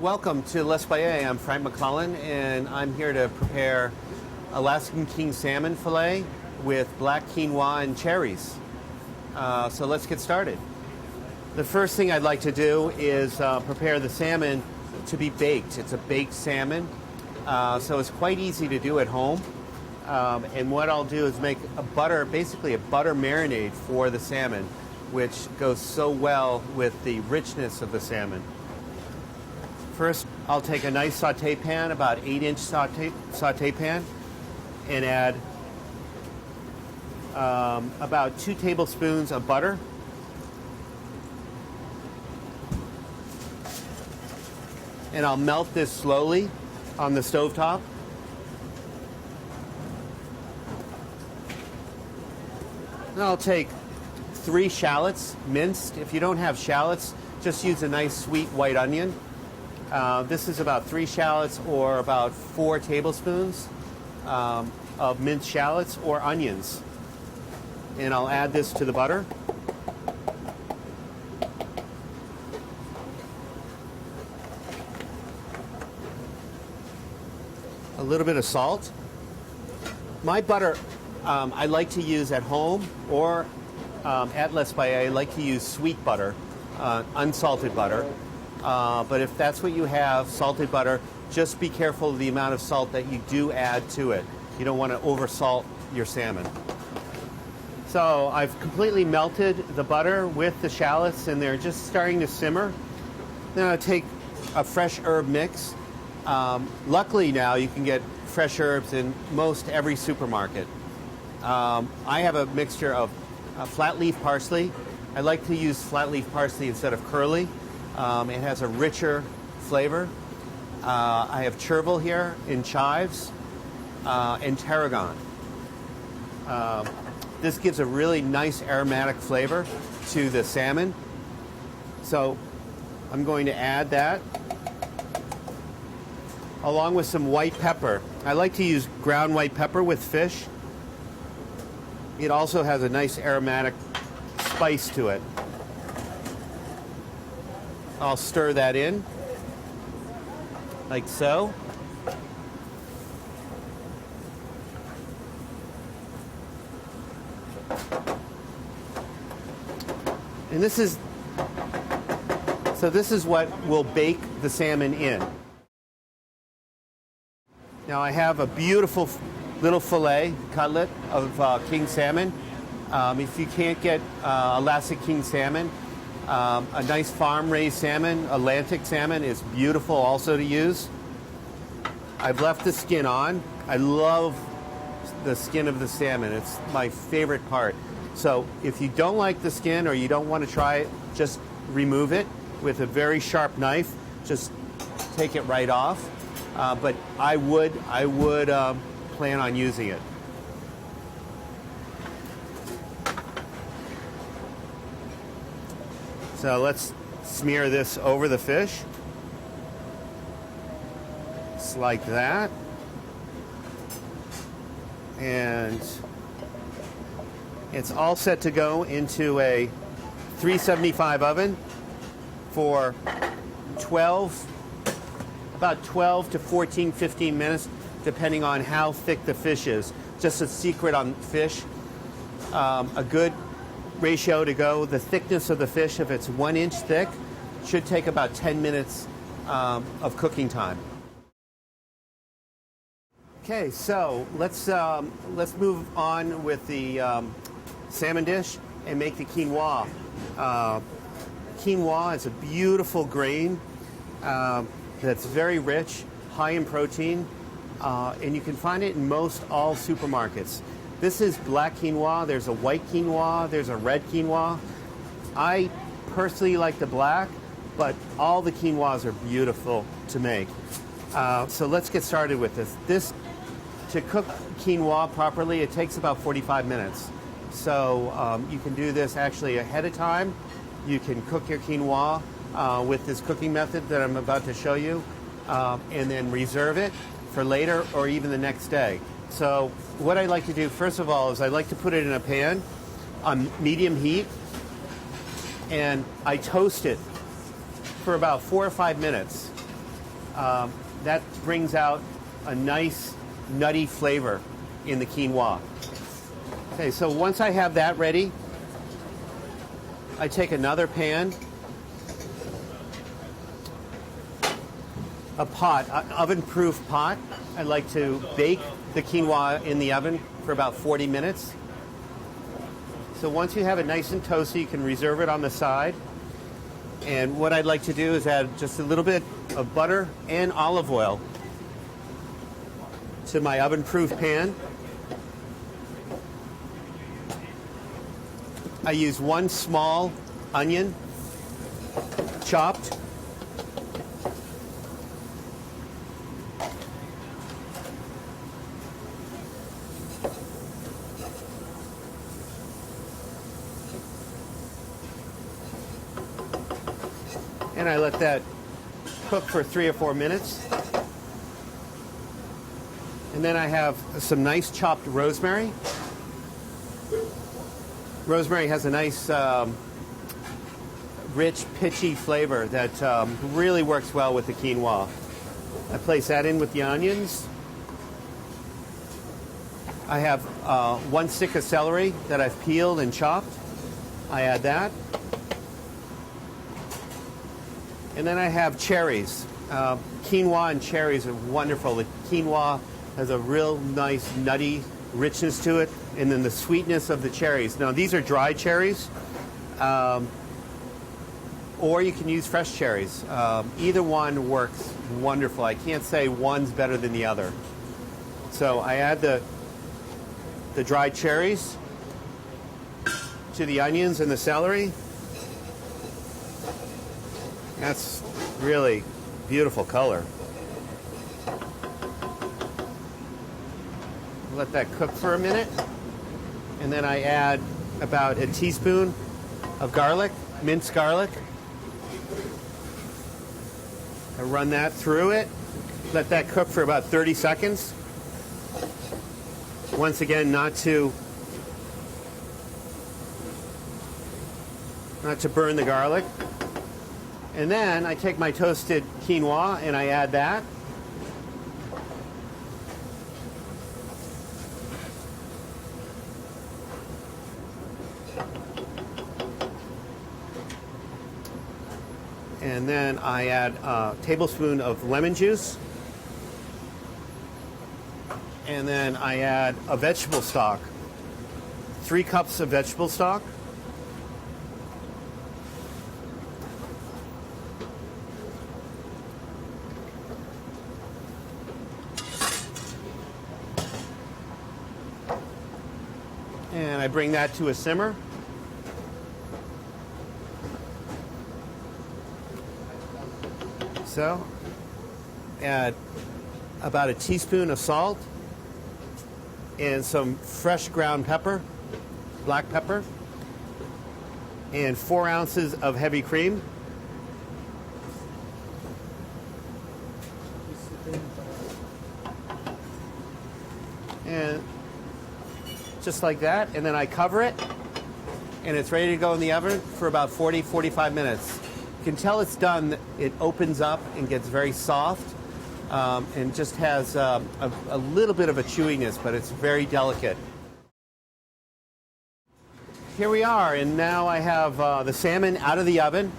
Welcome to Les Bayet. I'm Frank McClellan, and I'm here to prepare Alaskan king salmon fillet with black quinoa and cherries. So let's get started. The first thing I'd like to do is prepare the salmon to be baked. It's a baked salmon, so it's quite easy to do at home. And what I'll do is make basically a butter marinade for the salmon, which goes so well with the richness of the salmon. First, I'll take a nice saute pan, about 8-inch saute pan, and add about 2 tablespoons of butter. And I'll melt this slowly on the stovetop. Then I'll take 3 shallots, minced. If you don't have shallots, just use a nice sweet white onion. This is about 3 shallots or about 4 tablespoons of minced shallots or onions. And I'll add this to the butter. A little bit of salt. My butter I like to use at home or at Les Bayet. I like to use sweet butter, unsalted butter. But if that's what you have, salted butter, just be careful of the amount of salt that you do add to it. You don't want to oversalt your salmon. So I've completely melted the butter with the shallots, and they're just starting to simmer. Then I'll take a fresh herb mix. Luckily now you can get fresh herbs in most every supermarket. I have a mixture of flat leaf parsley. I like to use flat leaf parsley instead of curly. It has a richer flavor. I have chervil here in chives and tarragon. This gives a really nice aromatic flavor to the salmon. So I'm going to add that along with some white pepper. I like to use ground white pepper with fish. It also has a nice aromatic spice to it. I'll stir that in, like so. And this is what we'll bake the salmon in. Now I have a beautiful little fillet cutlet of king salmon. If you can't get Alaskan king salmon, a nice farm-raised salmon, Atlantic salmon, is beautiful also to use. I've left the skin on. I love the skin of the salmon. It's my favorite part. So if you don't like the skin or you don't want to try it, just remove it with a very sharp knife. Just take it right off. But I would plan on using it. So let's smear this over the fish. Just like that. And it's all set to go into a 375 oven for about 12 to 14, 15 minutes, depending on how thick the fish is. Just a secret on fish. A good ratio to go, the thickness of the fish, if it's 1 inch thick, should take about 10 minutes of cooking time. Okay, so let's move on with the salmon dish and make the quinoa. Quinoa is a beautiful grain that's very rich, high in protein, and you can find it in most all supermarkets. This is black quinoa. There's a white quinoa. There's a red quinoa. I personally like the black, but all the quinoas are beautiful to make. So let's get started with this. To cook quinoa properly, it takes about 45 minutes. So you can do this actually ahead of time. You can cook your quinoa with this cooking method that I'm about to show you, and then reserve it for later or even the next day. So what I like to do, first of all, is I like to put it in a pan on medium heat, and I toast it for about 4 or 5 minutes. That brings out a nice nutty flavor in the quinoa. Okay, so once I have that ready, I take another pan, a pot, an oven-proof pot. I like to bake the quinoa in the oven for about 40 minutes. So once you have it nice and toasty, you can reserve it on the side. And what I'd like to do is add just a little bit of butter and olive oil to my oven-proof pan. I use one small onion, chopped. And I let that cook for 3 or 4 minutes. And then I have some nice chopped rosemary. Rosemary has a nice, rich, pitchy flavor that really works well with the quinoa. I place that in with the onions. I have 1 stick of celery that I've peeled and chopped. I add that. And then I have cherries. Quinoa and cherries are wonderful. The quinoa has a real nice nutty richness to it, and then the sweetness of the cherries. Now these are dry cherries, or you can use fresh cherries. Either one works wonderful. I can't say one's better than the other. So I add the dried cherries to the onions and the celery. That's really beautiful color. Let that cook for a minute, and then I add about a teaspoon of garlic, minced garlic. I run that through it. Let that cook for about 30 seconds. Once again, not to burn the garlic. And then I take my toasted quinoa and I add that. And then I add a tablespoon of lemon juice. And then I add a vegetable stock. 3 cups of vegetable stock. And I bring that to a simmer. So, add about a teaspoon of salt and some fresh ground pepper, black pepper, and 4 ounces of heavy cream. And just like that, and then I cover it, and it's ready to go in the oven for about 40-45 minutes. You can tell it's done. It opens up and gets very soft, and just has a little bit of a chewiness, but it's very delicate. Here we are, and now I have the salmon out of the oven.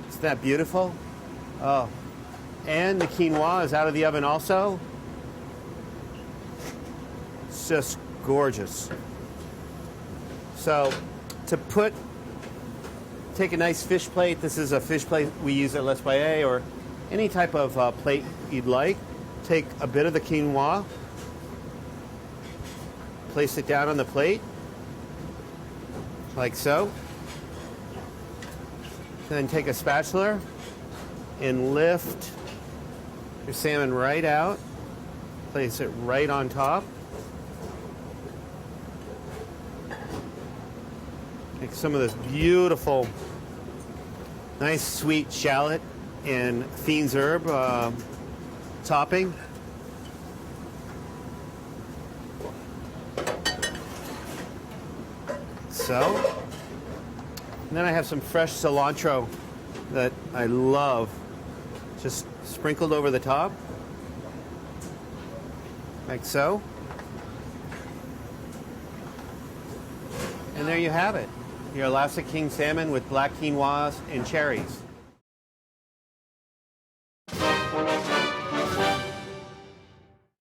Isn't that beautiful? Oh, and the quinoa is out of the oven also. It's just gorgeous. So take a nice fish plate. This is a fish plate we use at Les Bayets, or any type of plate you'd like. Take a bit of the quinoa, place it down on the plate, like so. Then take a spatula and lift your salmon right out. Place it right on top. Take some of this beautiful, nice sweet shallot and fiends herb topping. So, and then I have some fresh cilantro that I love. Just sprinkled over the top, like so. And there you have it, your Alaska King salmon with black quinoas and cherries.